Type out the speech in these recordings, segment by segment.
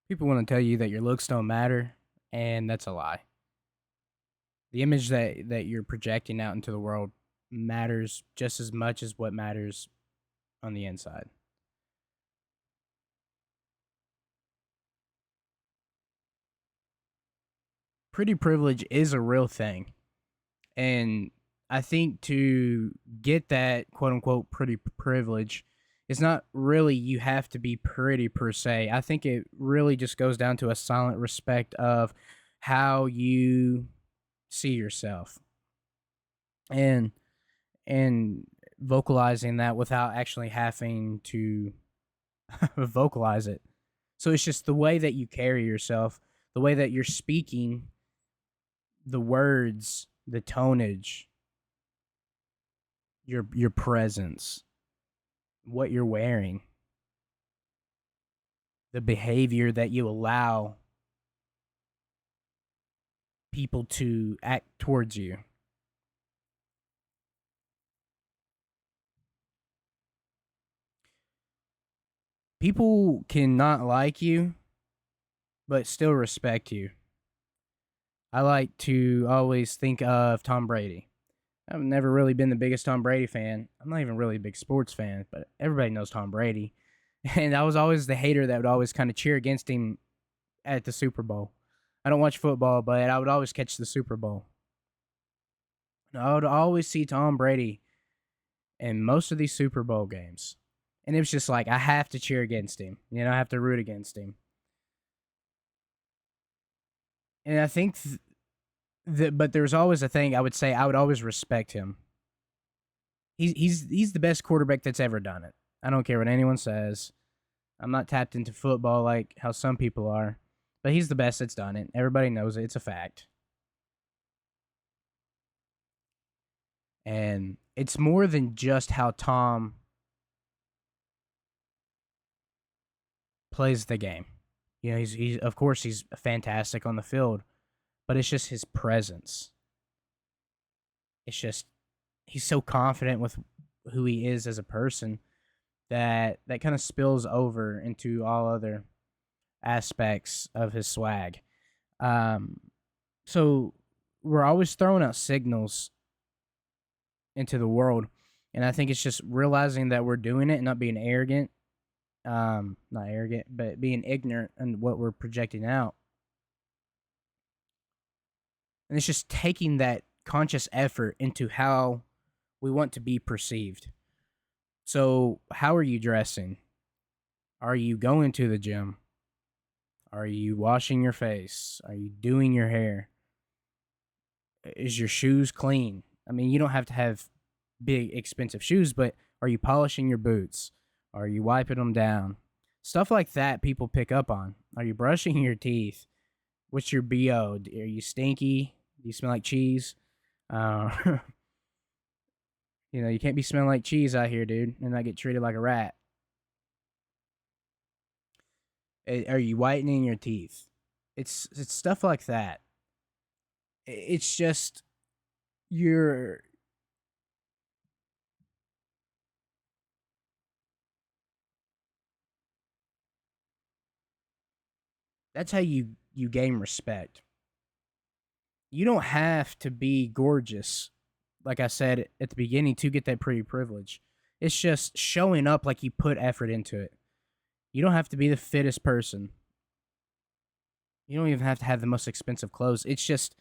People want to tell you that your looks don't matter, and that's a lie. The image that you're projecting out into the world matters just as much as what matters on the inside. Pretty privilege is a real thing, and I think to get that quote unquote pretty privilege, it's not really you have to be pretty per se. I think it really just goes down to a silent respect of how you see yourself and and vocalizing that without actually having to vocalize it. So it's just the way that you carry yourself, the way that you're speaking, the words, the tonage, your presence, what you're wearing, the behavior that you allow people to act towards you. People cannot like you, but still respect you. I like to always think of Tom Brady. I've never really been the biggest Tom Brady fan. I'm not even really a big sports fan, but everybody knows Tom Brady. And I was always the hater that would always kind of cheer against him at the Super Bowl. I don't watch football, but I would always catch the Super Bowl. And I would always see Tom Brady in most of these Super Bowl games. And it was just like, I have to cheer against him. I have to root against him. And I think that, but there's always a thing I would say I would always respect him. He's the best quarterback that's ever done it. I don't care what anyone says. I'm not tapped into football like how some people are, but he's the best that's done it. Everybody knows it. It's a fact. And it's more than just how Tom plays the game. He's of course he's fantastic on the field, but it's just his presence. It's just he's so confident with who he is as a person that kind of spills over into all other aspects of his swag. Um, so we're always throwing out signals into the world, and I think it's just realizing that we're doing it and not being arrogant. Not arrogant, but being ignorant in what we're projecting out. And it's just taking that conscious effort into how we want to be perceived. So, how are you dressing? Are you going to the gym? Are you washing your face? Are you doing your hair? Is your shoes clean? I mean, you don't have to have big, expensive shoes, but are you polishing your boots? Are you wiping them down? Stuff like that people pick up on. Are you brushing your teeth? What's your BO? Are you stinky? Do you smell like cheese? Uh, you can't be smelling like cheese out here, dude, and not get treated like a rat. Are you whitening your teeth? It's stuff like that. It's just you're that's how you gain respect. You don't have to be gorgeous, like I said at the beginning, to get that pretty privilege. It's just showing up like you put effort into it. You don't have to be the fittest person. You don't even have to have the most expensive clothes. It's just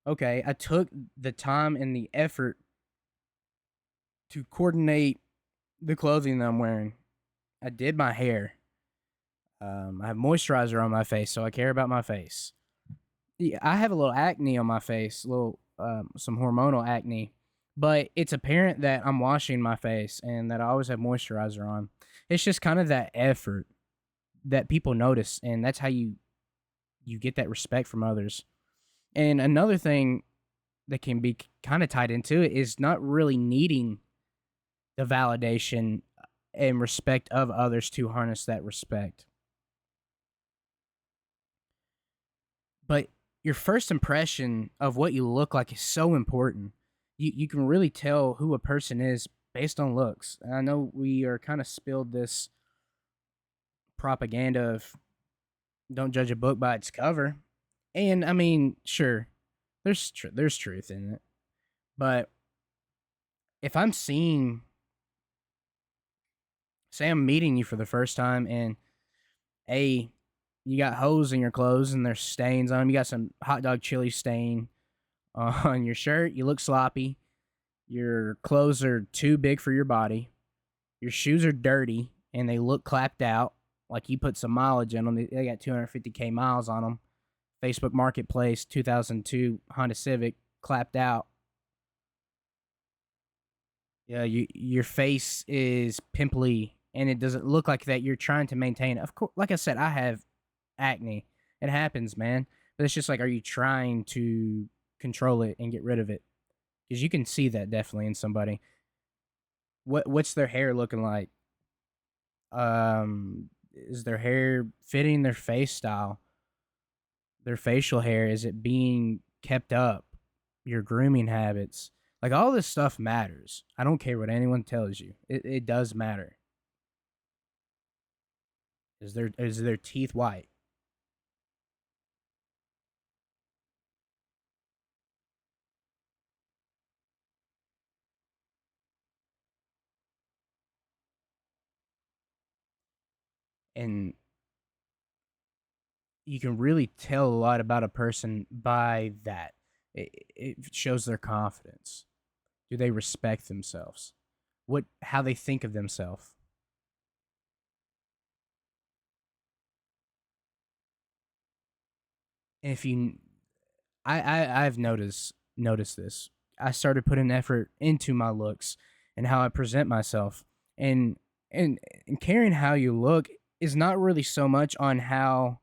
okay, I took the time and the effort to coordinate the clothing that I'm wearing. I did my hair. I have moisturizer on my face, so I care about my face. Yeah, I have a little acne on my face, little some hormonal acne, but it's apparent that I'm washing my face and that I always have moisturizer on. It's just kind of that effort that people notice, and that's how you get that respect from others. And another thing that can be kind of tied into it is not really needing the validation and respect of others to harness that respect. But your first impression of what you look like is so important. You can really tell who a person is based on looks. And I know we are kind of spilled this propaganda of Don't judge a book by its cover. And I mean, sure, there's truth in it, but if I'm seeing, say, I'm meeting you for the first time, and a you got holes in your clothes and there's stains on them. You got some hot dog chili stain on your shirt. You look sloppy. Your clothes are too big for your body. Your shoes are dirty and they look clapped out. Like you put some mileage in them. They got 250K miles on them. Facebook Marketplace 2002 Honda Civic clapped out. Yeah, your face is pimply and it doesn't look like that you're trying to maintain. Of course, like I said, I have acne. It happens, man. But it's just like, are you trying to control it and get rid of it? Because you can see that definitely in somebody. What's their hair looking like? Is their hair fitting their face style? Their facial hair, is it being kept up? Your grooming habits, like all this stuff matters. I don't care what anyone tells you. It does matter. Is their teeth white? And you can really tell a lot about a person by that. It shows their confidence. Do they respect themselves? How they think of themselves? And if you, I've noticed this. I started putting effort into my looks and how I present myself, and and caring how you look is not really so much on how,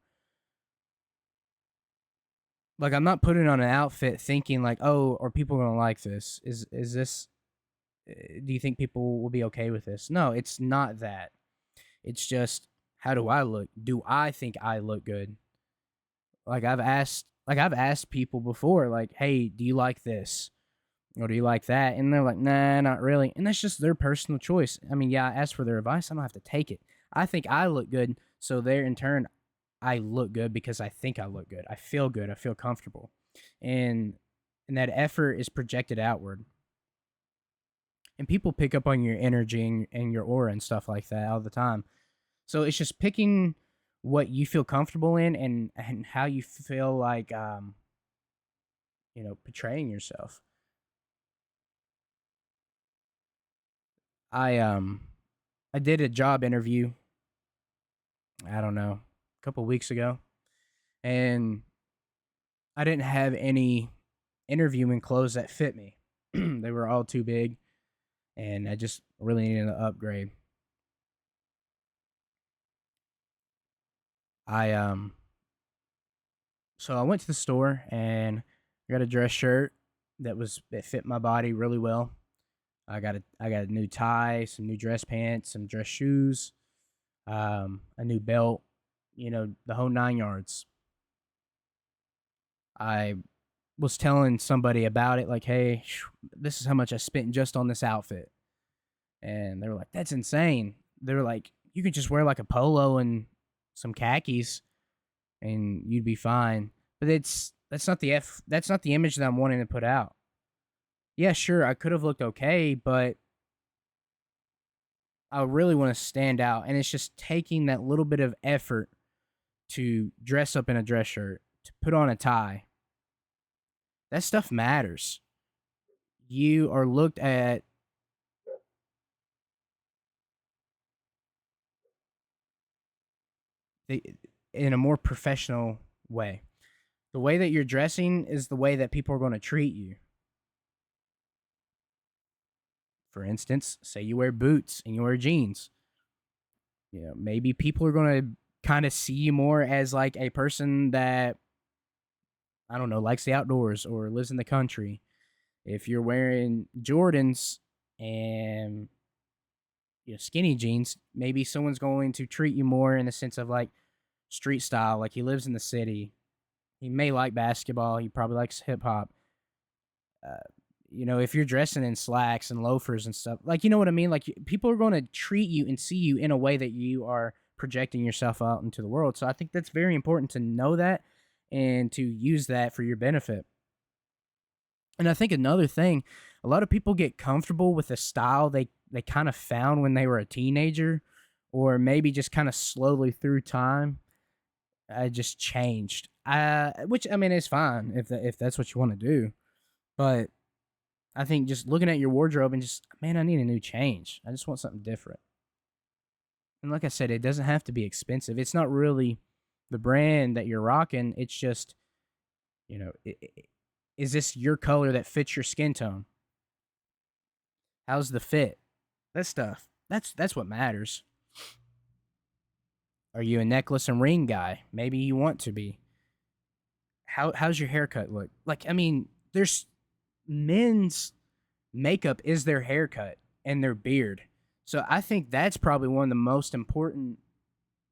like, I'm not putting on an outfit thinking like, oh, are people gonna like this? Is this? Do you think people will be okay with this? No, it's not that. It's just, how do I look? Do I think I look good? Like I've asked people before, like, hey, do you like this? Or do you like that? And they're like, nah, not really. And that's just their personal choice. I mean, yeah, I asked for their advice. I don't have to take it. I think I look good. So there, in turn, I look good because I think I look good. I feel good. I feel comfortable. And and that effort is projected outward. And people pick up on your energy and your aura and stuff like that all the time. So it's just picking what you feel comfortable in, and how you feel like, portraying yourself. I um I did a job interview, I don't know, a couple weeks ago, and I didn't have any interviewing clothes that fit me. They were all too big, and I just really needed an upgrade. I So I went to the store and I got a dress shirt that fit my body really well. I got a new tie, some new dress pants, some dress shoes, a new belt, the whole 9 yards. I was telling somebody about it, like, hey, this is how much I spent just on this outfit. And they were like, that's insane. They were like, you could just wear like a polo and some khakis and you'd be fine. But that's not the image that I'm wanting to put out. Yeah, sure, I could have looked okay, but I really want to stand out. And it's just taking that little bit of effort to dress up in a dress shirt, to put on a tie. That stuff matters. You are looked at the, in a more professional way. The way that you're dressing is the way that people are going to treat you. For instance, say you wear boots and you wear jeans. Maybe people are going to kind of see you more as like a person that, I don't know, likes the outdoors or lives in the country. If you're wearing Jordans and skinny jeans, maybe someone's going to treat you more in the sense of like street style, like he lives in the city. He may like basketball. He probably likes hip hop. Uh, if you're dressing in slacks and loafers and stuff, like, you know what I mean? Like, people are going to treat you and see you in a way that you are projecting yourself out into the world. So I think that's very important to know that and to use that for your benefit. And I think another thing, a lot of people get comfortable with a style they kind of found when they were a teenager, or maybe just kind of slowly through time, just changed. Which I mean is fine if that's what you want to do, but I think just looking at your wardrobe and just, man, I need a new change. I just want something different. And like I said, it doesn't have to be expensive. It's not really the brand that you're rocking. It's just, is this your color that fits your skin tone? How's the fit? That stuff. That's what matters. Are you a necklace and ring guy? Maybe you want to be. How's your haircut look? Like, I mean, there's men's makeup is their haircut and their beard. So I think that's probably one of the most important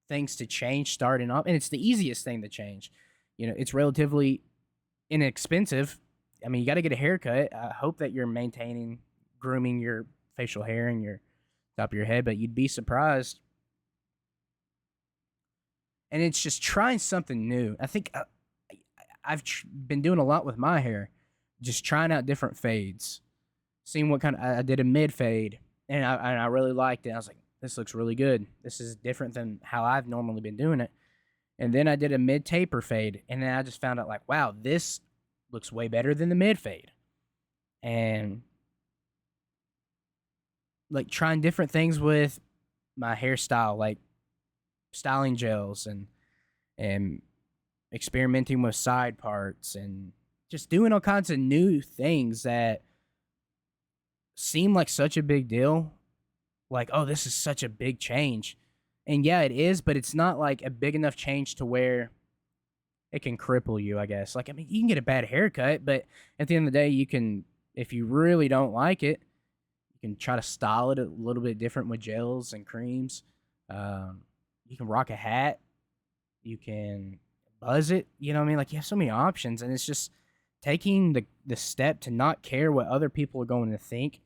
things to change starting off, and it's the easiest thing to change. It's relatively inexpensive. I mean, you got to get a haircut. I hope that you're maintaining, grooming your facial hair and your top of your head, but you'd be surprised. And it's just trying something new. I think I've been doing a lot with my hair, just trying out different fades, seeing what kind of. I did a mid fade, and I really liked it. I was like, this looks really good. This is different than how I've normally been doing it. And then I did a mid taper fade, and then I just found out like, wow, this looks way better than the mid fade. And like trying different things with my hairstyle, like styling gels and experimenting with side parts and just doing all kinds of new things that seem like such a big deal. Like, oh, this is such a big change. And yeah, it is, but it's not like a big enough change to where it can cripple you, I guess. Like, I mean, you can get a bad haircut, but at the end of the day, you can, if you really don't like it, you can try to style it a little bit different with gels and creams. You can rock a hat. You can buzz it. You know what I mean? Like, you have so many options, and it's just taking the step to not care what other people are going to think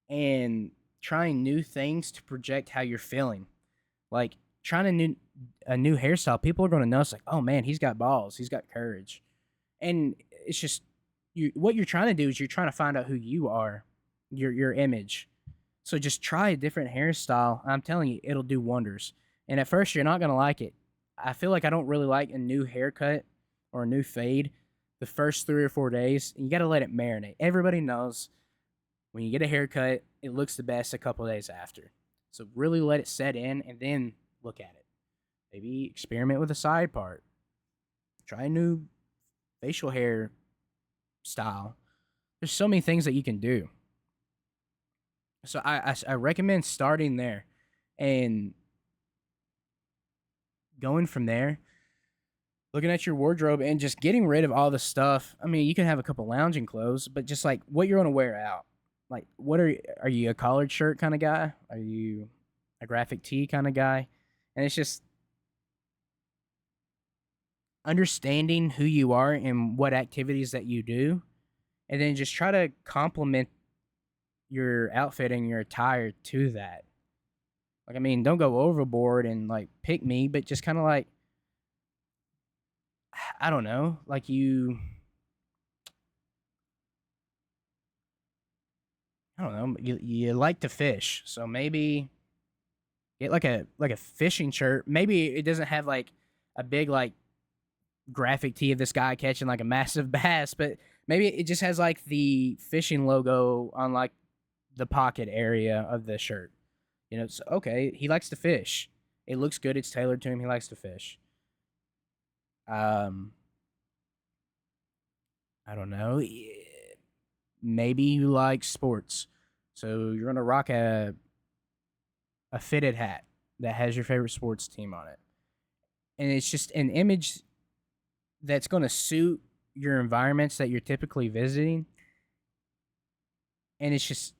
and trying new things to project how you're feeling. Like, trying a new hairstyle, people are going to notice, like, oh man, he's got balls, he's got courage. And it's just, what you're trying to do is you're trying to find out who you are, your image. So just try a different hairstyle. I'm telling you, it'll do wonders. And at first, you're not going to like it. I feel like I don't really like a new haircut or a new fade the first 3 or 4 days. You got to let it marinate. Everybody knows when you get a haircut, it looks the best a couple of days after. So really let it set in and then look at it. Maybe experiment with a side part. Try a new facial hair style. There's so many things that you can do. So I recommend starting there and going from there, looking at your wardrobe and just getting rid of all the stuff. I mean, you can have a couple lounging clothes, but just like what you're going to wear out. Like, what are you a collared shirt kind of guy? Are you a graphic tee kind of guy? And it's just understanding who you are and what activities that you do, and then just try to complement your outfit and your attire to that. Like, I mean, don't go overboard and like pick me, but just kind of like, I don't know, like I don't know, you like to fish, so maybe get like a fishing shirt. Maybe it doesn't have like a big like graphic tee of this guy catching like a massive bass, but maybe it just has like the fishing logo on like the pocket area of the shirt. It's okay. He likes to fish. It looks good. It's tailored to him. He likes to fish. Um, I don't know. Maybe you like sports, so you're gonna rock a fitted hat that has your favorite sports team on it, and it's just an image that's gonna suit your environments that you're typically visiting, and it's just,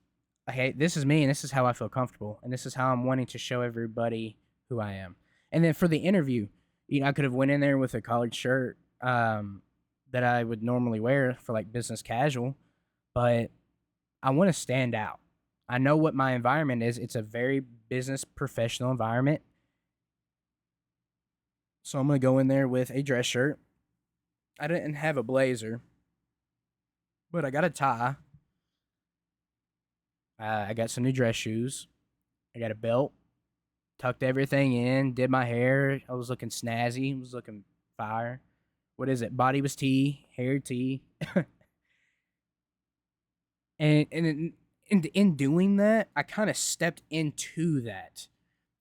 hey, this is me, and this is how I feel comfortable, and this is how I'm wanting to show everybody who I am. And then for the interview, I could have went in there with a collared shirt that I would normally wear for like business casual, but I want to stand out. I know what my environment is. It's a very business professional environment. So I'm going to go in there with a dress shirt. I didn't have a blazer, but I got a tie. I got some new dress shoes. I got a belt. Tucked everything in. Did my hair. I was looking snazzy. Was looking fire. What is it? Body was tea. Hair tea. And in doing that, I kind of stepped into that.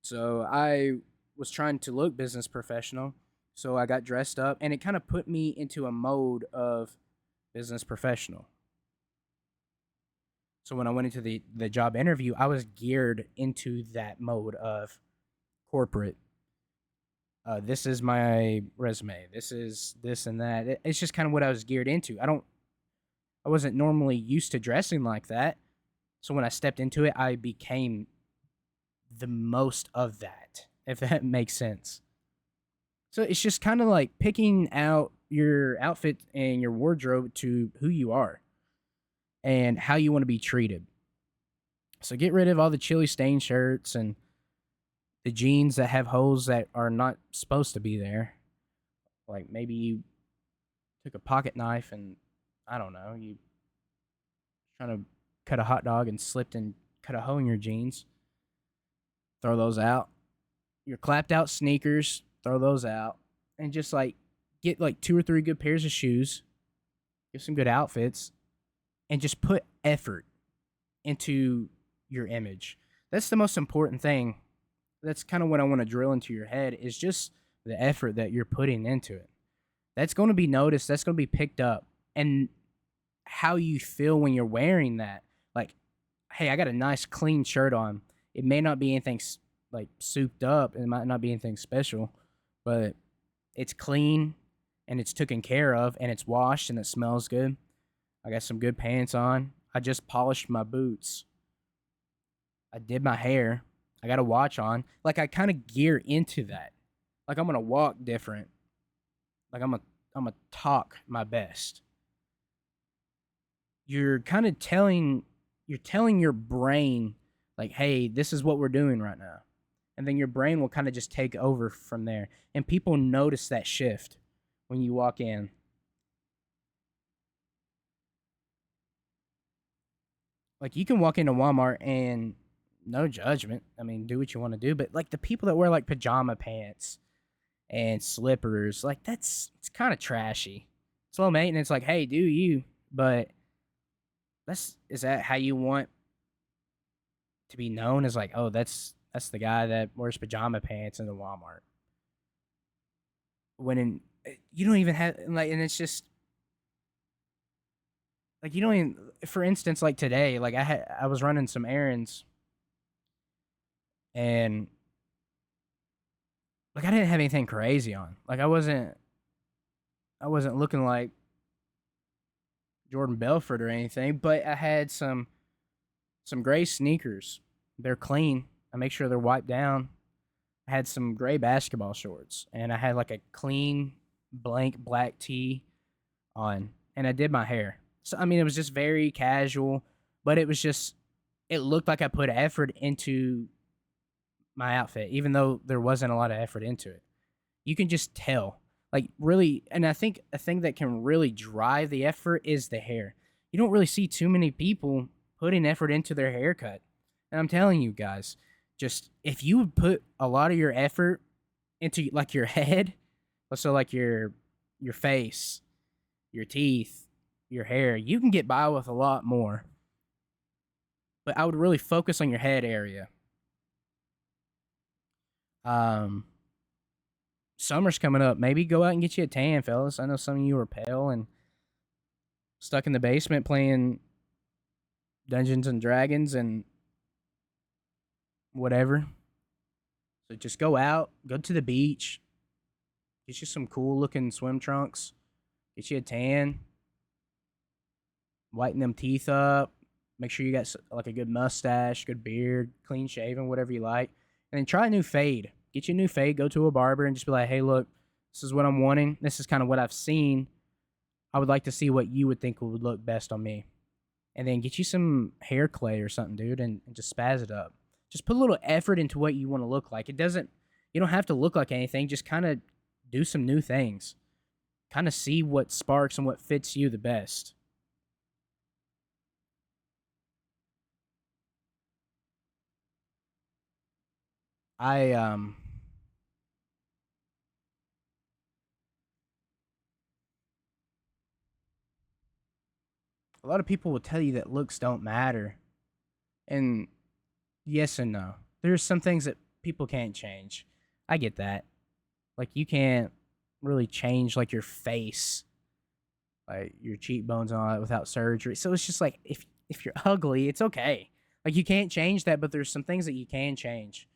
So I was trying to look business professional. So I got dressed up, and it kind of put me into a mode of business professional. So when I went into the job interview, I was geared into that mode of corporate. This is my resume. This is this and that. It's just kind of what I was geared into. I wasn't normally used to dressing like that. So when I stepped into it, I became the most of that, if that makes sense. So it's just kind of like picking out your outfit and your wardrobe to who you are and how you want to be treated. So get rid of all the chili stain shirts and the jeans that have holes that are not supposed to be there. Like maybe you took a pocket knife and I don't know, you trying to cut a hot dog and slipped and cut a hole in your jeans. Throw those out. Your clapped out sneakers, throw those out. And just like get like two or three good pairs of shoes, get some good outfits, and just put effort into your image. That's the most important thing. That's kind of what I want to drill into your head is just the effort that you're putting into it. That's going to be noticed, that's going to be picked up. And how you feel when you're wearing that. Like, hey, I got a nice clean shirt on. It may not be anything like souped up. It might not be anything special, but it's clean and it's taken care of and it's washed and it smells good. I got some good pants on. I just polished my boots. I did my hair. I got a watch on. Like I kind of gear into that. Like I'm gonna walk different. Like I'm gonna talk my best. You're kind of telling your brain like, hey, this is what we're doing right now. And then your brain will kind of just take over from there. And people notice that shift when you walk in. Like you can walk into Walmart and no judgment. I mean, do what you want to do, but like the people that wear like pajama pants and slippers, like it's kind of trashy. It's low maintenance. Like, hey, do you? But is that how you want to be known? As like, oh, that's the guy that wears pajama pants in the Walmart. When you don't even have like, and it's just like you don't even. For instance, like today, like I was running some errands and like I didn't have anything crazy on. Like I wasn't looking like Jordan Belfort or anything, but I had some gray sneakers. They're clean. I make sure they're wiped down. I had some gray basketball shorts, and I had like a clean blank black tee on, and I did my hair. So I mean, it was just very casual, but it looked like I put effort into my outfit, even though there wasn't a lot of effort into it. You can just tell, like really, and I think a thing that can really drive the effort is the hair. You don't really see too many people putting effort into their haircut, and I'm telling you guys, just if you would put a lot of your effort into like your head, so like your face, your teeth, your hair, you can get by with a lot more. But I would really focus on your head area. Um, Summer's coming up. Maybe go out and get you a tan, fellas. I know some of you are pale and stuck in the basement playing Dungeons and Dragons and whatever. So just go out, go to the beach, get you some cool looking swim trunks, get you a tan, whiten them teeth up, make sure you got like a good mustache, good beard, clean shaven, whatever you like, and then try a new fade. Get you a new fade, go to a barber, and just be like, hey, look, this is what I'm wanting. This is kind of what I've seen. I would like to see what you would think would look best on me. and then get you some hair clay or something, dude, and just spaz it up. Just put a little effort into what you want to look like. It doesn't you don't have to look like anything. Just kind of do some new things. Kind of see what sparks and what fits you the best. I a lot of people will tell you that looks don't matter. And yes and no. There's some things that people can't change. I get that. Like you can't really change like your face, like your cheekbones and all that without surgery. So it's just like if you're ugly, it's okay. Like you can't change that, but there's some things that you can change.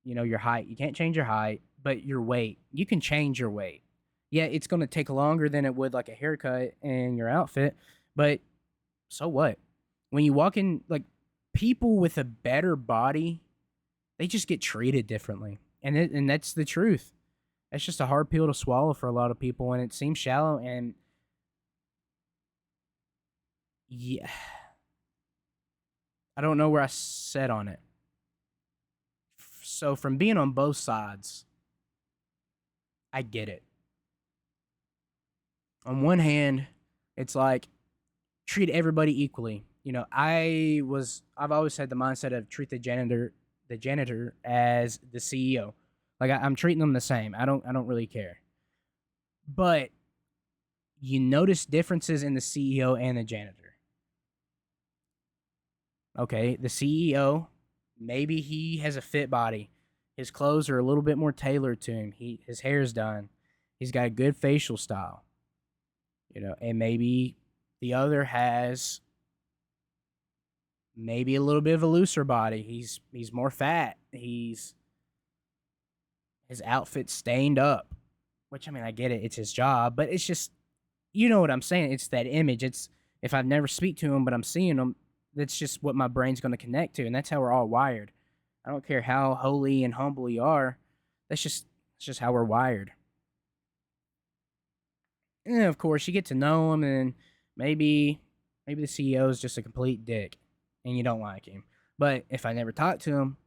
Your height. You can't change your height, but your weight. You can change your weight. Yeah, it's going to take longer than it would like a haircut and your outfit, but so what? When you walk in, like people with a better body, they just get treated differently, and that's the truth. That's just a hard pill to swallow for a lot of people, and it seems shallow. And yeah, I don't know where I set on it. So from being on both sides, I get it. On one hand, it's like treat everybody equally. I've always had the mindset of treat the janitor as the CEO. Like I'm treating them the same. I don't really care. But you notice differences in the CEO and the janitor. Okay, the CEO, maybe he has a fit body. His clothes are a little bit more tailored to him. His hair's done. He's got a good facial style. And maybe the other has maybe a little bit of a looser body. He's more fat. His outfit's stained up, which I mean I get it. It's his job, but it's just what I'm saying. It's that image. It's if I've never speak to him, but I'm seeing him. That's just what my brain's going to connect to, and that's how we're all wired. I don't care how holy and humble you are. That's just how we're wired. And of course, you get to know him, and maybe the CEO is just a complete dick, and you don't like him. But if I never talk to him,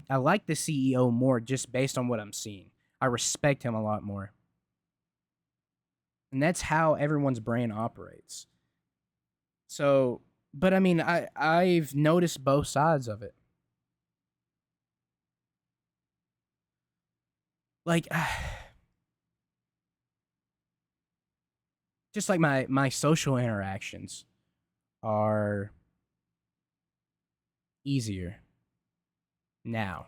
I like the CEO more just based on what I'm seeing. I respect him a lot more, and that's how everyone's brain operates. So, but I mean, I've noticed both sides of it. Like, just like my social interactions are easier now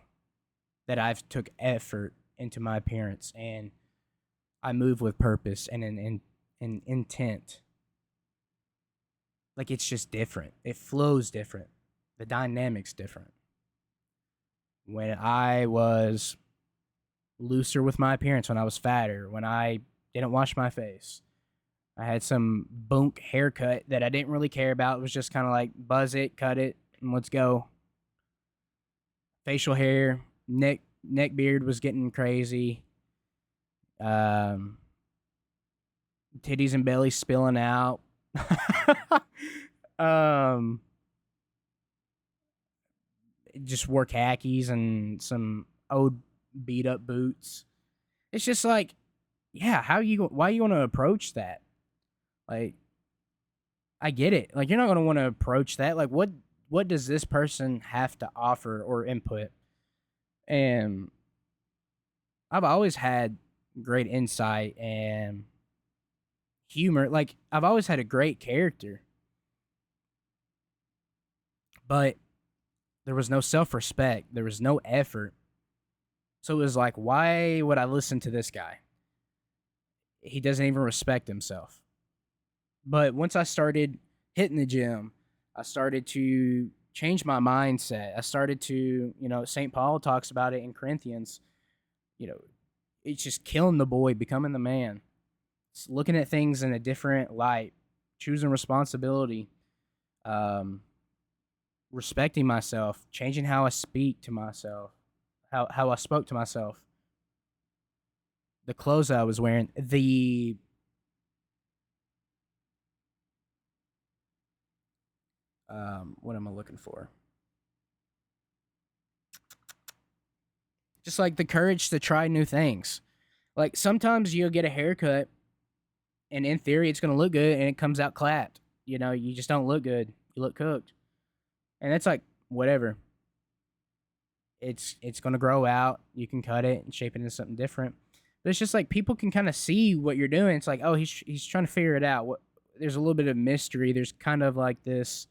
that I've took effort into my appearance and I move with purpose and an intent. Like it's just different. It flows different. The dynamics different. When I was looser with my appearance, when I was fatter, when I didn't wash my face, I had some bunk haircut that I didn't really care about. It was just kind of like buzz it, cut it, and let's go. Facial hair, neck beard was getting crazy. Um, Titties and belly spilling out. um, just wore khakis and some old beat up boots. It's just like, yeah, why you want to approach that? Like, I get it. Like, you're not going to want to approach that. Like, what does this person have to offer or input? And I've always had great insight and humor. Like, I've always had a great character, but there was no self respect. There was no effort. So it was like, why would I listen to this guy? He doesn't even respect himself. But once I started hitting the gym, I started to change my mindset. I started to, St. Paul talks about it in Corinthians, you know, it's just killing the boy, becoming the man. It's looking at things in a different light, choosing responsibility, um, respecting myself, changing how I speak to myself, how I spoke to myself, the clothes I was wearing, the What am I looking for? Just like the courage to try new things. Like sometimes you'll get a haircut and in theory it's going to look good and it comes out clapped. You know, you just don't look good. You look cooked. And that's like whatever. It's going to grow out. You can cut it and shape it into something different. But it's just like people can kind of see what you're doing. It's like, oh, he's trying to figure it out. What there's a little bit of mystery. There's kind of like this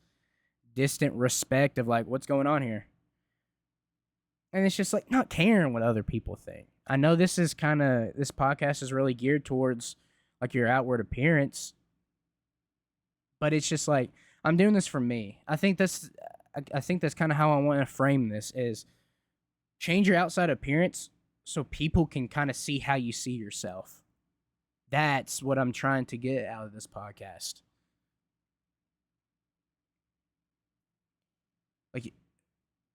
distant respect of like what's going on here. And it's just like not caring what other people think. I know this podcast is really geared towards like your outward appearance, but it's just like I'm doing this for me. I think that's kind of how I want to frame this is change your outside appearance so people can kind of see how you see yourself. That's what I'm trying to get out of this podcast. Like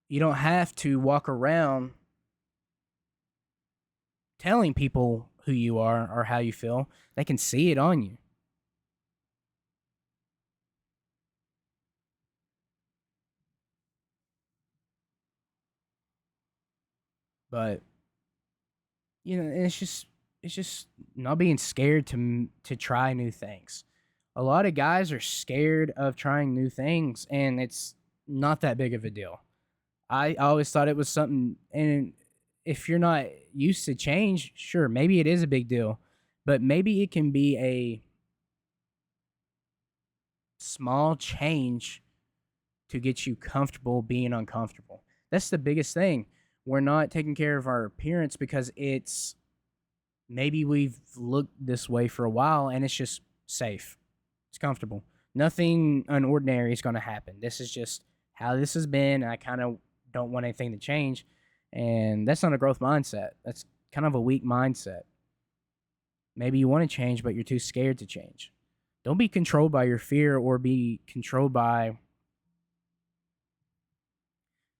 you don't have to walk around telling people who you are or how you feel. They can see it on you. But you know, and it's just not being scared to try new things. A lot of guys are scared of trying new things, and it's not that big of a deal. I always thought it was something, and if you're not used to change, sure, maybe it is a big deal, but maybe it can be a small change to get you comfortable being uncomfortable. That's the biggest thing. We're not taking care of our appearance because it's maybe we've looked this way for a while and it's just safe. It's comfortable. Nothing unordinary is going to happen. This is just how this has been. And I kind of don't want anything to change. And that's not a growth mindset. That's kind of a weak mindset. Maybe you want to change, but you're too scared to change. Don't be controlled by your fear or be controlled by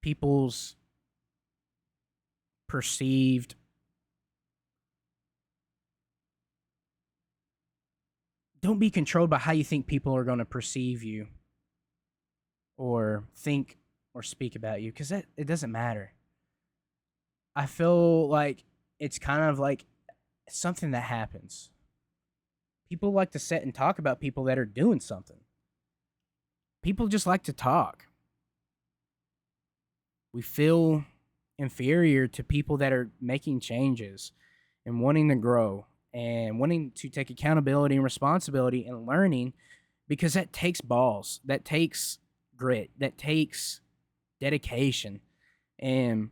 people's perceived. Don't be controlled by how you think people are going to perceive you or think or speak about you because that it doesn't matter. I feel like it's kind of like something that happens. People like to sit and talk about people that are doing something. People just like to talk. We feel inferior to people that are making changes and wanting to grow and wanting to take accountability and responsibility and learning because that takes balls, that takes grit, that takes dedication. And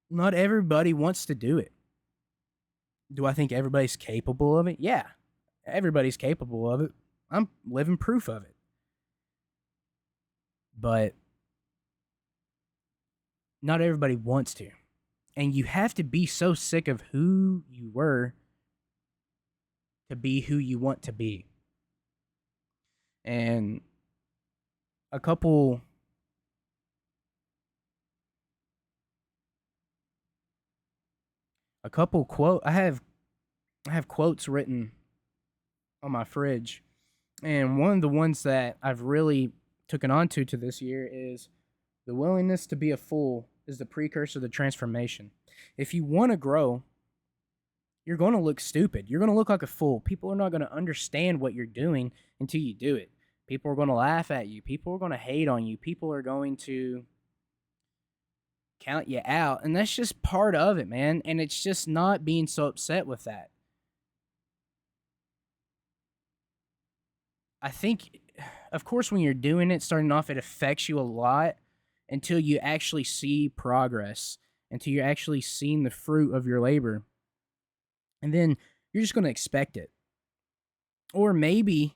not everybody wants to do it. Do I think everybody's capable of it? Yeah, everybody's capable of it. I'm living proof of it. But not everybody wants to. And you have to be so sick of who you were to be who you want to be. And a couple quote I have quotes written on my fridge. And one of the ones that I've really taken on to this year is the willingness to be a fool is the precursor to transformation. If you want to grow, you're going to look stupid. You're going to look like a fool. People are not going to understand what you're doing until you do it. People are going to laugh at you. People are going to hate on you. People are going to count you out. And that's just part of it, man. And it's just not being so upset with that. I think, of course, when you're doing it, starting off, it affects you a lot until you actually see progress, until you're actually seeing the fruit of your labor. And then you're just going to expect it. Or maybe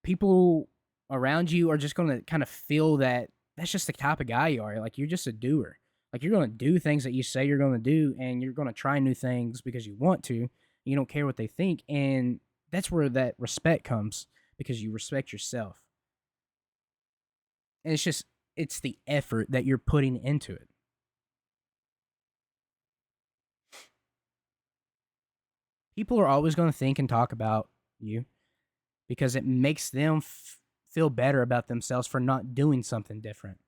people around you are just going to kind of feel that that's just the type of guy you are. Like you're just a doer. Like you're going to do things that you say you're going to do and you're going to try new things because you want to. You don't care what they think. And that's where that respect comes because you respect yourself. And it's the effort that you're putting into it. People are always going to think and talk about you because it makes them feel better about themselves for not doing something different.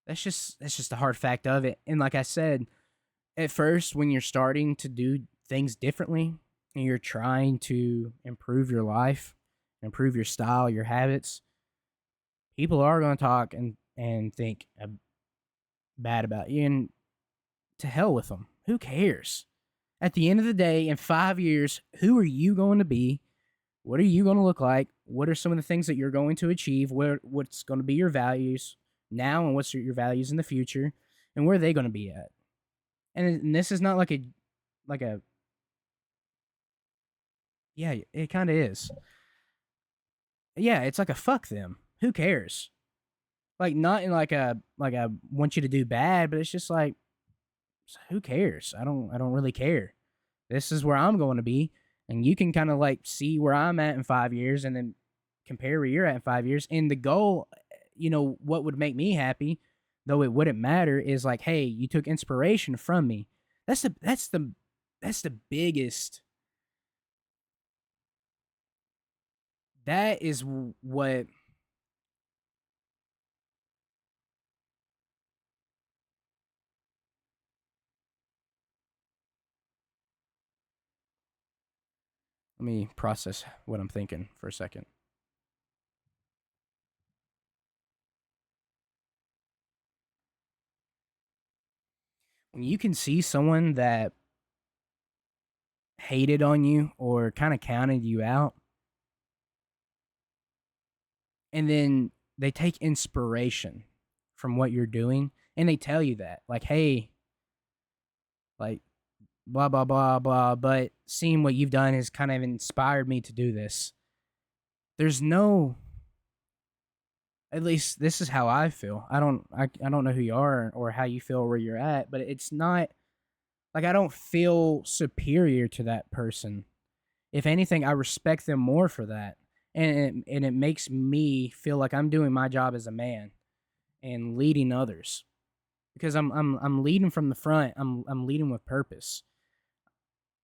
That's just a hard fact of it. And like I said, at first when you're starting to do things differently and you're trying to improve your life, improve your style, your habits, people are going to talk and think bad about you, and to hell with them. Who cares? At the end of the day, in 5 years, who are you going to be? What are you going to look like? What are some of the things that you're going to achieve? What's going to be your values now, and what's your values in the future, and where are they going to be at? And this is not like a yeah, it kind of is. Yeah, it's like a fuck them. Who cares? Like not in like I want you to do bad, but it's just like who cares? I don't really care. This is where I'm going to be, and you can kind of like see where I'm at in 5 years, and then compare where you're at in 5 years. And the goal, what would make me happy, though it wouldn't matter, is like, hey, you took inspiration from me. That's the biggest. That is what. Let me process what I'm thinking for a second. When you can see someone that hated on you or kind of counted you out, and then they take inspiration from what you're doing, and they tell you that, like, hey, like, blah, blah, blah, blah, but seeing what you've done has kind of inspired me to do this. There's no, at least this is how I feel. I don't know who you are or how you feel where you're at, but it's not like I don't feel superior to that person. If anything, I respect them more for that. And it makes me feel like I'm doing my job as a man and leading others, because I'm leading from the front. I'm leading with purpose.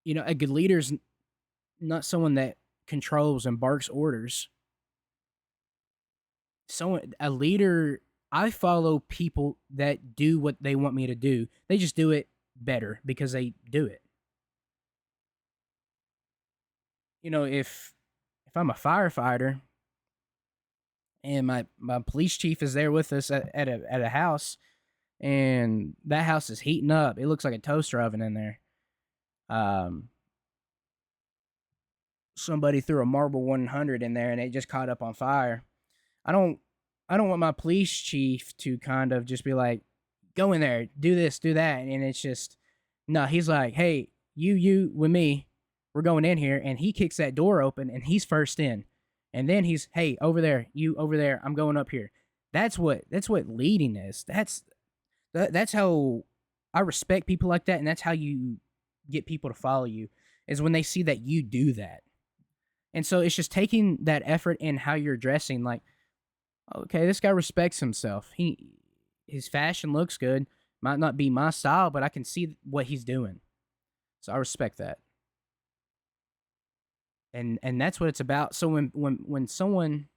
A good leader's not someone that controls and barks orders. A leader, I follow people that do what they want me to do. They just do it better because they do it. If I'm a firefighter and my police chief is there with us at a house, and that house is heating up. It looks like a toaster oven in there. Um, Somebody threw a marble 100 in there and it just caught up on fire. I don't I don't want my police chief to kind of just be like, go in there, do this, do that, and it's just no. He's like, hey, you with me, we're going in here, and he kicks that door open and he's first in, and then he's hey over there, you over there, I'm going up here. That's what leading is. That's how I respect people like that, and that's how you get people to follow you, is when they see that you do that. And so it's just taking that effort in how you're dressing. Like, okay, this guy respects himself. His fashion looks good. Might not be my style, but I can see what he's doing. So I respect that. And that's what it's about. So when someone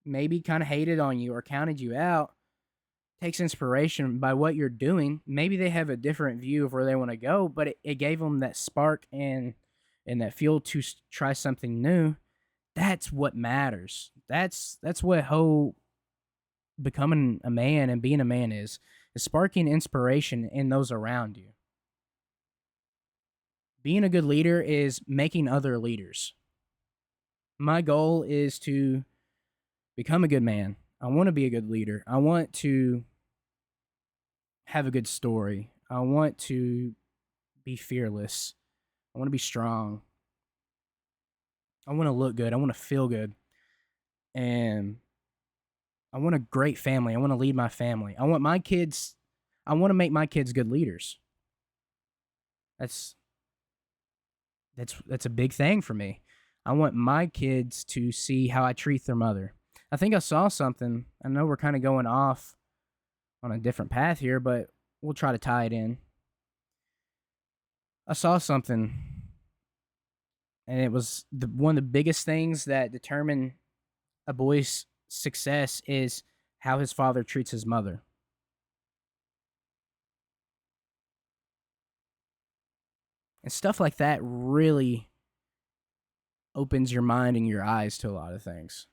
maybe kind of hated on you or counted you out, takes inspiration by what you're doing, maybe they have a different view of where they want to go, but it gave them that spark and that fuel to try something new. That's what matters. That's what whole becoming a man and being a man is sparking inspiration in those around you. Being a good leader is making other leaders. My goal is to become a good man. I want to be a good leader. I want to have a good story. I want to be fearless. I want to be strong. I want to look good. I want to feel good. And I want a great family. I want to lead my family. I want to make my kids good leaders. That's that's a big thing for me. I want my kids to see how I treat their mother. I think I saw something. I know we're kind of going off on a different path here, but we'll try to tie it in. I saw something, and it was one of the biggest things that determine a boy's success is how his father treats his mother. And stuff like that really opens your mind and your eyes to a lot of things.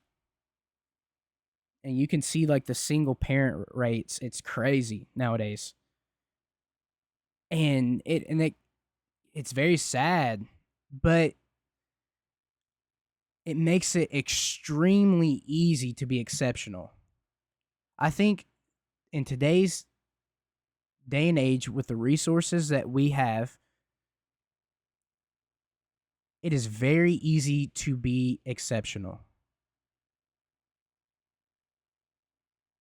And you can see like the single parent rates, it's crazy nowadays. It's very sad, but it makes it extremely easy to be exceptional. I think in today's day and age, with the resources that we have, it is very easy to be exceptional.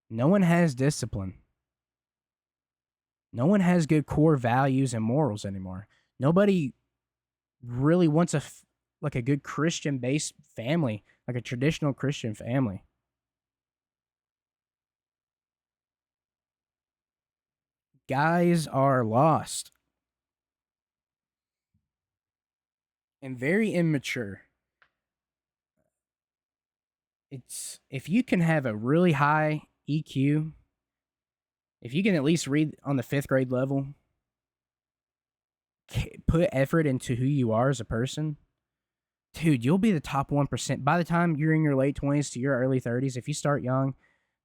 No one has discipline. No one has good core values and morals anymore. Nobody really wants like a good Christian based family, like a traditional Christian family. Guys are lost and very immature. It's if you can have a really high EQ, if you can at least read on the 5th grade level, put effort into who you are as a person, dude, you'll be the top 1%. By the time you're in your late 20s to your early 30s, if you start young,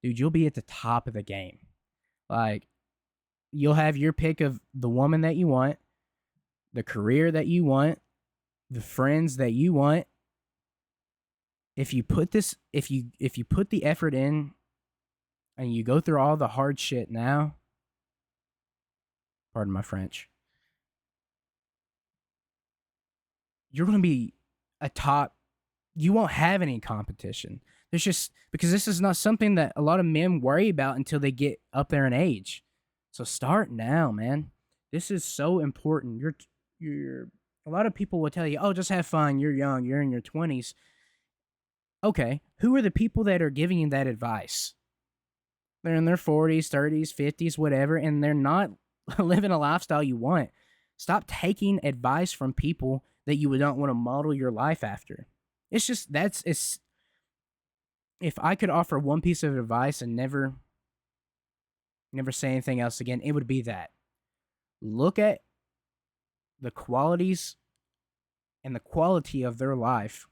dude, you'll be at the top of the game. Like, you'll have your pick of the woman that you want, the career that you want, the friends that you want. If you put the effort in and you go through all the hard shit now, pardon my French, you're going to be a top. You won't have any competition. There's just because this is not something that a lot of men worry about until they get up there in age. So start now, man. This is so important. You're a lot of people will tell you, "Oh, just have fun. You're young. You're in your 20s." Okay, who are the people that are giving you that advice? They're in their 40s, 30s, 50s, whatever, and they're not living a lifestyle you want. Stop taking advice from people that you don't want to model your life after. It's just it's if I could offer one piece of advice and never say anything else again, it would be that. Look at the qualities and the quality of their life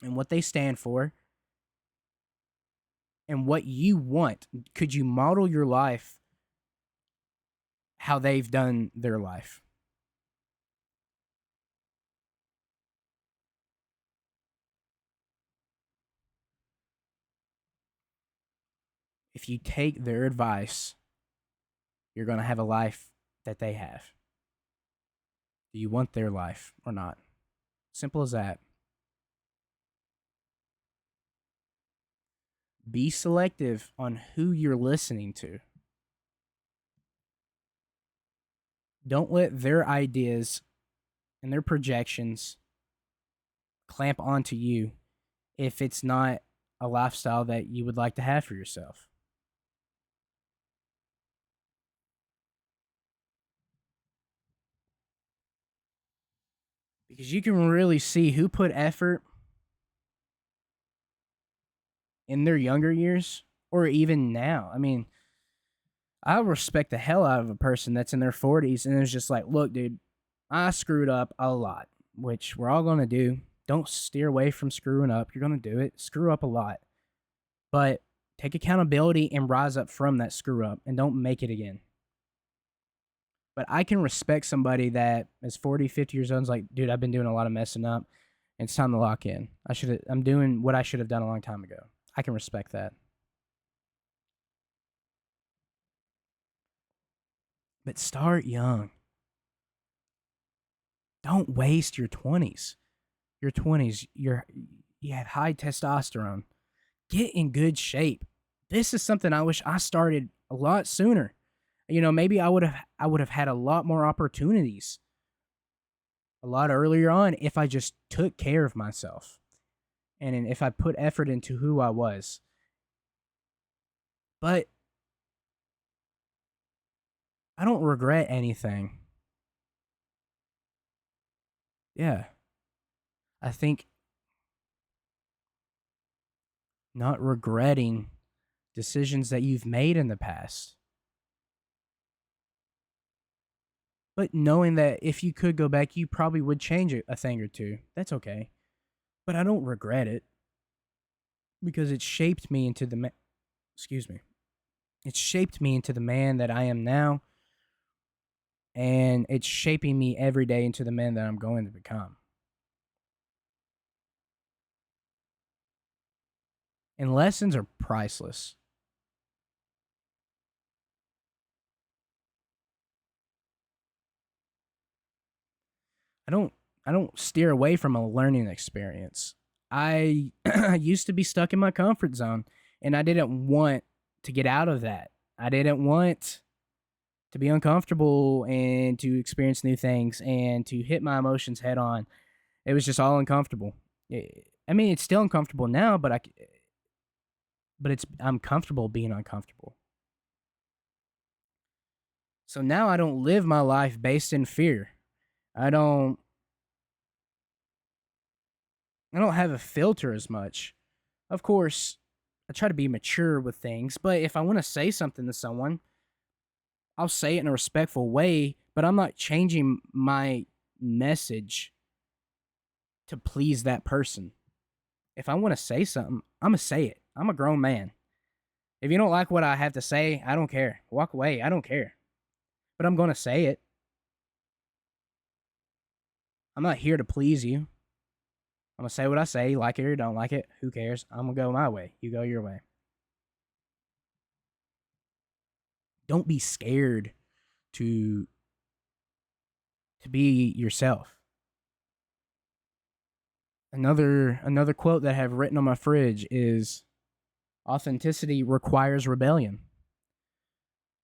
and what they stand for and what you want. Could you model your life how they've done their life? If you take their advice, you're going to have a life that they have. Do you want their life or not? Simple as that. Be selective on who you're listening to. Don't let their ideas and their projections clamp onto you if it's not a lifestyle that you would like to have for yourself. Because you can really see who put effort in their younger years or even now. I mean, I respect the hell out of a person that's in their 40s and is just like, look, dude, I screwed up a lot, which we're all going to do. Don't steer away from screwing up. You're going to do it. Screw up a lot. But take accountability and rise up from that screw up and don't make it again. But I can respect somebody that is 40, 50 years old and is like, dude, I've been doing a lot of messing up. And it's time to lock in. I'm doing what I should have done a long time ago. I can respect that. But start young. Don't waste your 20s. Your 20s, you have high testosterone. Get in good shape. This is something I wish I started a lot sooner. Maybe I would have had a lot more opportunities a lot earlier on if I just took care of myself and if I put effort into who I was. But I don't regret anything. Yeah. I think not regretting decisions that you've made in the past, but knowing that if you could go back, you probably would change a thing or two. That's okay. But I don't regret it because it shaped me into excuse me. It shaped me into the man that I am now, and it's shaping me every day into the man that I'm going to become. And lessons are priceless. I don't I don't steer away from a learning experience. I I used to be stuck in my comfort zone and I didn't want to get out of that. I didn't want to be uncomfortable and to experience new things and to hit my emotions head on. It was just all uncomfortable. I mean, it's still uncomfortable now, but I'm comfortable being uncomfortable. So now I don't live my life based in fear. I don't I don't have a filter as much. Of course, I try to be mature with things, but if I want to say something to someone, I'll say it in a respectful way, but I'm not changing my message to please that person. If I want to say something, I'm going to say it. I'm a grown man. If you don't like what I have to say, I don't care. Walk away. I don't care. But I'm going to say it. I'm not here to please you. I'm going to say what I say, like it or don't like it. Who cares? I'm going to go my way. You go your way. Don't be scared to be yourself. Another quote that I have written on my fridge is authenticity requires rebellion.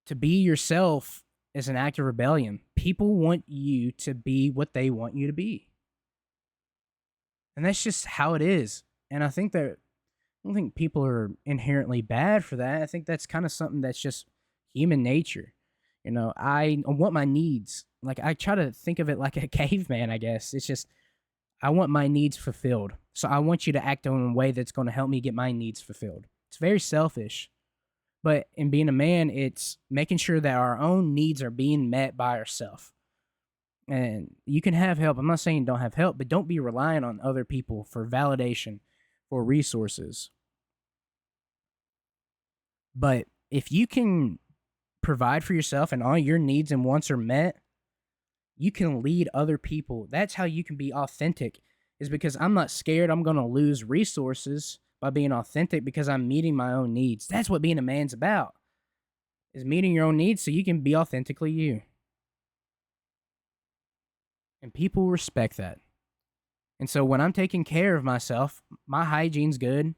To be yourself is an act of rebellion. People want you to be what they want you to be. And that's just how it is. And I don't think people are inherently bad for that. I think that's kind of something that's just human nature. You know, I want my needs. Like I try to think of it like a caveman, I guess. It's just I want my needs fulfilled. So I want you to act in a way that's going to help me get my needs fulfilled. It's very selfish. But in being a man, it's making sure that our own needs are being met by ourselves. And you can have help. I'm not saying don't have help, but don't be relying on other people for validation, for resources. But if you can provide for yourself and all your needs and wants are met, you can lead other people. That's how you can be authentic, is because I'm not scared I'm going to lose resources by being authentic because I'm meeting my own needs. That's what being a man's about, is meeting your own needs so you can be authentically you. And people respect that. And so when I'm taking care of myself, my hygiene's good.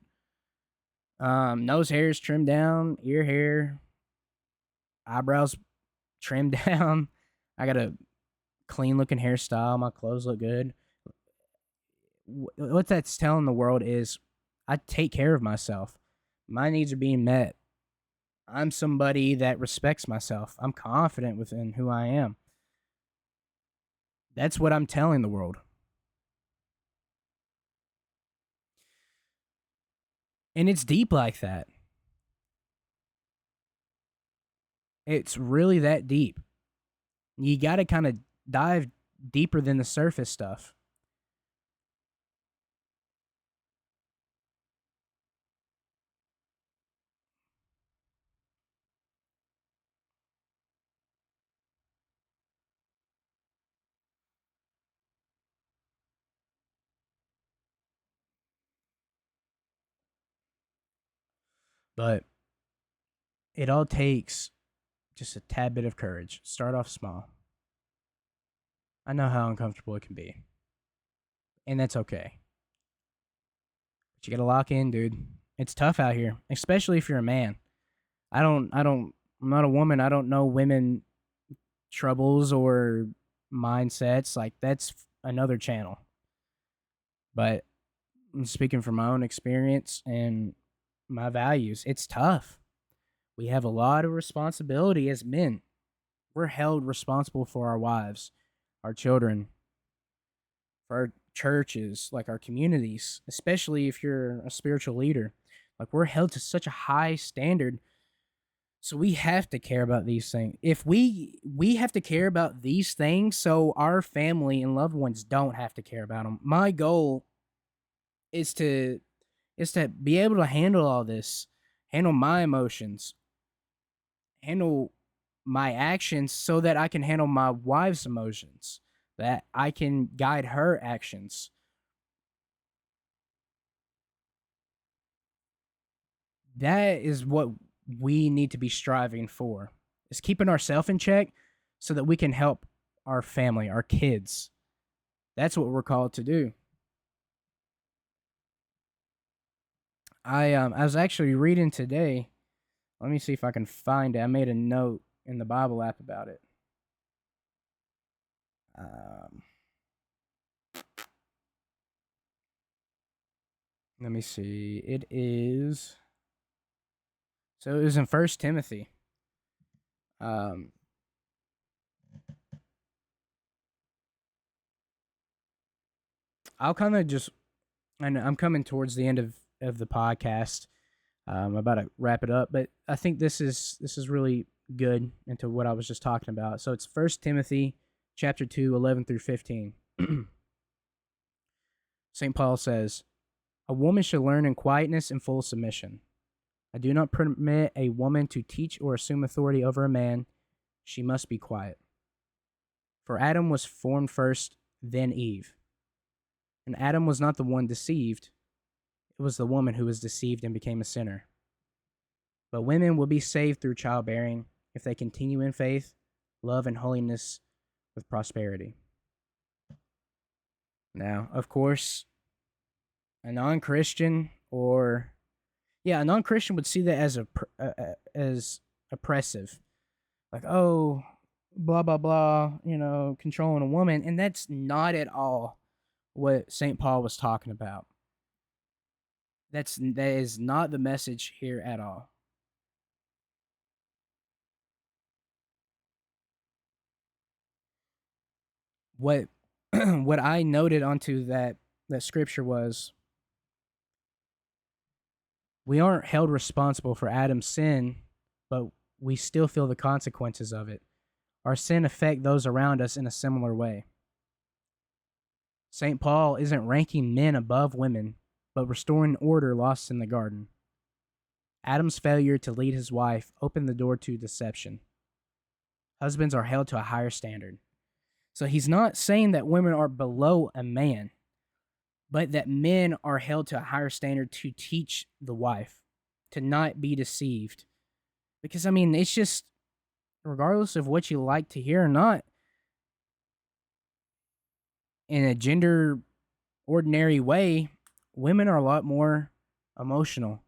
Nose hair is trimmed down, ear hair, eyebrows trimmed down. I got a clean looking hairstyle. My clothes look good. What that's telling the world is I take care of myself. My needs are being met. I'm somebody that respects myself. I'm confident within who I am. That's what I'm telling the world. And it's deep like that. It's really that deep. You got to kind of dive deeper than the surface stuff. But it all takes just a tad bit of courage. Start off small. I know how uncomfortable it can be, and that's okay. But you got to lock in, dude. It's tough out here, especially if you're a man. I'm not a woman. I don't know women troubles or mindsets. Like that's another channel. But I'm speaking from my own experience and my values. It's tough. We have a lot of responsibility as men. We're held responsible for our wives, our children, for our churches, like our communities, especially if you're a spiritual leader. Like, we're held to such a high standard. So we have to care about these things. If we have to care about these things, so our family and loved ones don't have to care about them. My goal is to be able to handle all this, handle my emotions, handle my actions, so that I can handle my wife's emotions, that I can guide her actions. That is what we need to be striving for. Is keeping ourselves in check so that we can help our family, our kids. That's what we're called to do. I was actually reading today. Let me see if I can find it. I made a note in the Bible app about it. Um, Let me see. It is, so it was in First Timothy. Um, I'll kind of just, and I'm coming towards the end of the podcast. I'm about to wrap it up, but I think this is really good into what I was just talking about. So it's First Timothy chapter 2, 11 through 15. St. Paul says, "A woman should learn in quietness and full submission. I do not permit a woman to teach or assume authority over a man. She must be quiet. For Adam was formed first, then Eve. And Adam was not the one deceived. It was the woman who was deceived and became a sinner. But women will be saved through childbearing if they continue in faith, love, and holiness with prosperity." Now, of course, a non-Christian or yeah, a non-Christian would see that as as oppressive. Like, oh, blah blah blah, controlling a woman, and that's not at all what St. Paul was talking about. That is not the message here at all. What what I noted onto that scripture was, we aren't held responsible for Adam's sin, but we still feel the consequences of it. Our sin affect those around us in a similar way. St. Paul isn't ranking men above women, but restoring order lost in the garden. Adam's failure to lead his wife opened the door to deception. Husbands are held to a higher standard. So he's not saying that women are below a man, but that men are held to a higher standard to teach the wife to not be deceived. Because, I mean, it's just, regardless of what you like to hear or not, in a gender ordinary way, women are a lot more emotional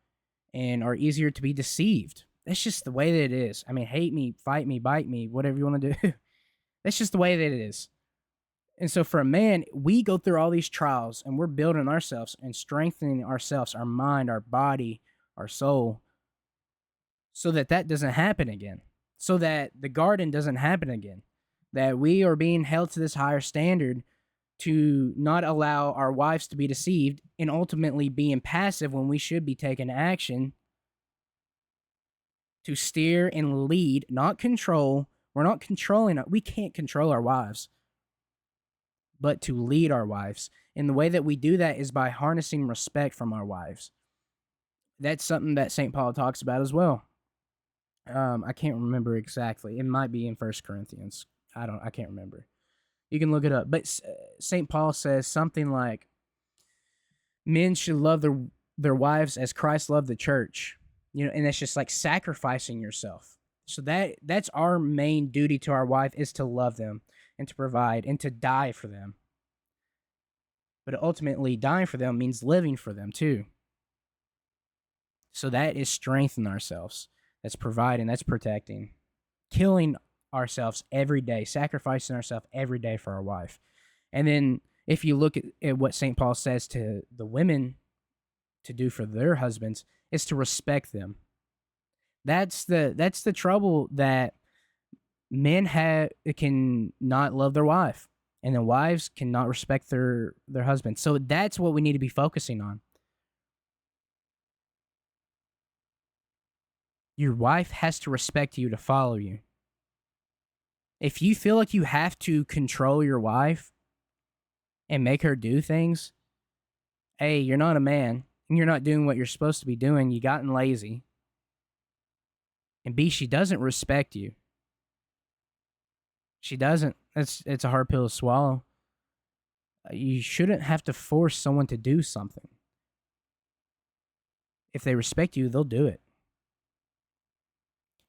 and are easier to be deceived. That's just the way that it is. I mean, hate me, fight me, bite me, whatever you want to do. That's just the way that it is. And so for a man, we go through all these trials and we're building ourselves and strengthening ourselves, our mind, our body, our soul, so that that doesn't happen again. So that the garden doesn't happen again. That we are being held to this higher standard to not allow our wives to be deceived and ultimately being passive when we should be taking action to steer and lead, not control. We're not controlling. We can't control our wives, but to lead our wives. And the way that we do that is by harnessing respect from our wives. That's something that St. Paul talks about as well. I can't remember exactly. It might be in First Corinthians. I can't remember. You can look it up. But St. Paul says something like, men should love their wives as Christ loved the church. And that's just like sacrificing yourself. So that's our main duty to our wife, is to love them and to provide and to die for them. But ultimately, dying for them means living for them too. So that is strengthening ourselves. That's providing, that's protecting, killing ourselves every day, sacrificing ourselves every day for our wife. And then if you look at what St. Paul says to the women to do for their husbands, is to respect them. That's the trouble, that men can not love their wife, and then wives cannot respect their husband. So that's what we need to be focusing on. Your wife has to respect you to follow you. If you feel like you have to control your wife and make her do things, A, you're not a man and you're not doing what you're supposed to be doing. You gotten lazy. And B, she doesn't respect you. She doesn't. It's a hard pill to swallow. You shouldn't have to force someone to do something. If they respect you, they'll do it.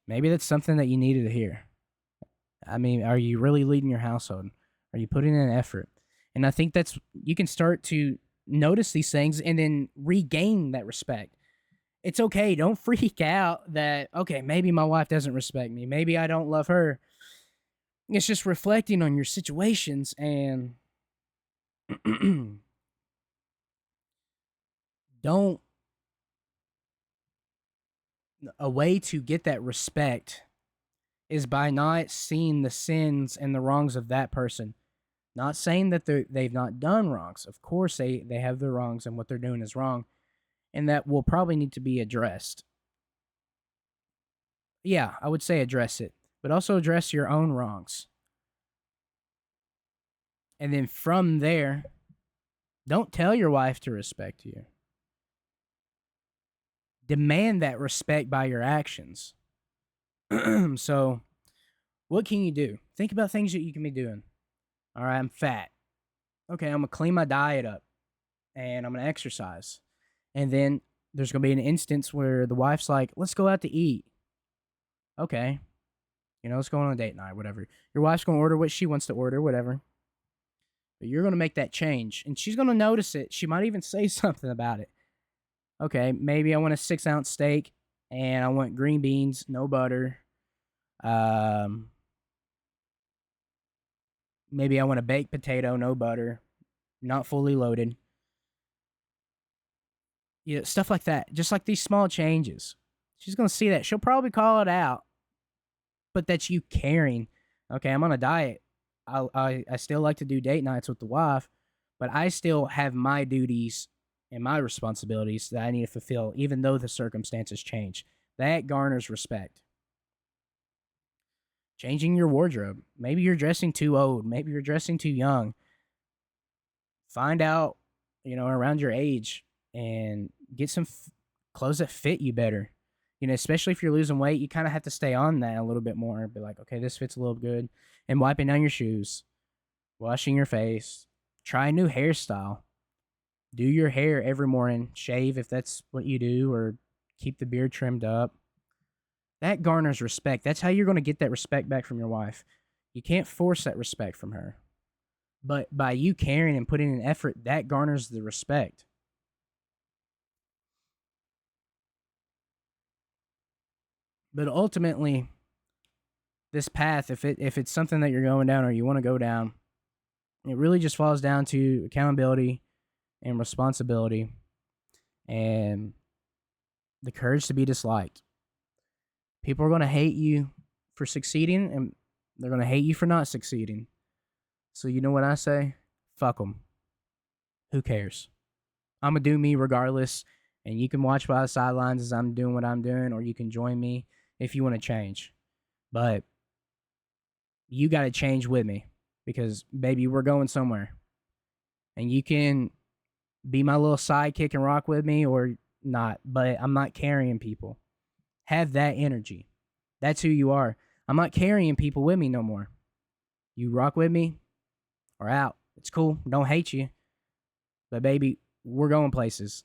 Maybe that's something that you needed to hear. I mean, are you really leading your household? Are you putting in effort? And I think that's, you can start to notice these things and then regain that respect. It's okay. Don't freak out that, okay, maybe my wife doesn't respect me. Maybe I don't love her. It's just reflecting on your situations and don't, a way to get that respect is by not seeing the sins and the wrongs of that person. Not saying that they've not done wrongs. Of course, they have their wrongs and what they're doing is wrong. And that will probably need to be addressed. Yeah, I would say address it. But also address your own wrongs. And then from there, don't tell your wife to respect you. Demand that respect by your actions. So, what can you do? Think about things that you can be doing. All right, I'm fat. Okay, I'm going to clean my diet up and I'm going to exercise. And then there's going to be an instance where the wife's like, let's go out to eat. Okay. Let's go on a date night, whatever. Your wife's going to order what she wants to order, whatever. But you're going to make that change. And she's going to notice it. She might even say something about it. Okay, maybe I want a 6-ounce steak and I want green beans, no butter. Maybe I want a baked potato, no butter, not fully loaded. Stuff like that. Just like these small changes. She's going to see that. She'll probably call it out. But that's you caring. Okay, I'm on a diet. I still like to do date nights with the wife, but I still have my duties and my responsibilities that I need to fulfill, even though the circumstances change. That garners respect. Changing your wardrobe. Maybe you're dressing too old. Maybe you're dressing too young. Find out, around your age and get some clothes that fit you better. Especially if you're losing weight, you kind of have to stay on that a little bit more. Be like, okay, this fits a little good. And wiping down your shoes, washing your face, try a new hairstyle. Do your hair every morning. Shave if that's what you do, or keep the beard trimmed up. That garners respect. That's how you're going to get that respect back from your wife. You can't force that respect from her. But by you caring and putting in effort, that garners the respect. But ultimately, this path, if it's something that you're going down or you want to go down, it really just falls down to accountability and responsibility and the courage to be disliked. People are going to hate you for succeeding and they're going to hate you for not succeeding. So you know what I say? Fuck them. Who cares? I'm going to do me regardless, and you can watch by the sidelines as I'm doing what I'm doing, or you can join me if you want to change. But you got to change with me because, baby, we're going somewhere. And you can be my little sidekick and rock with me or not, but I'm not carrying people. Have that energy. That's who you are. I'm not carrying people with me no more. You rock with me or out. It's cool. Don't hate you. But, baby, we're going places.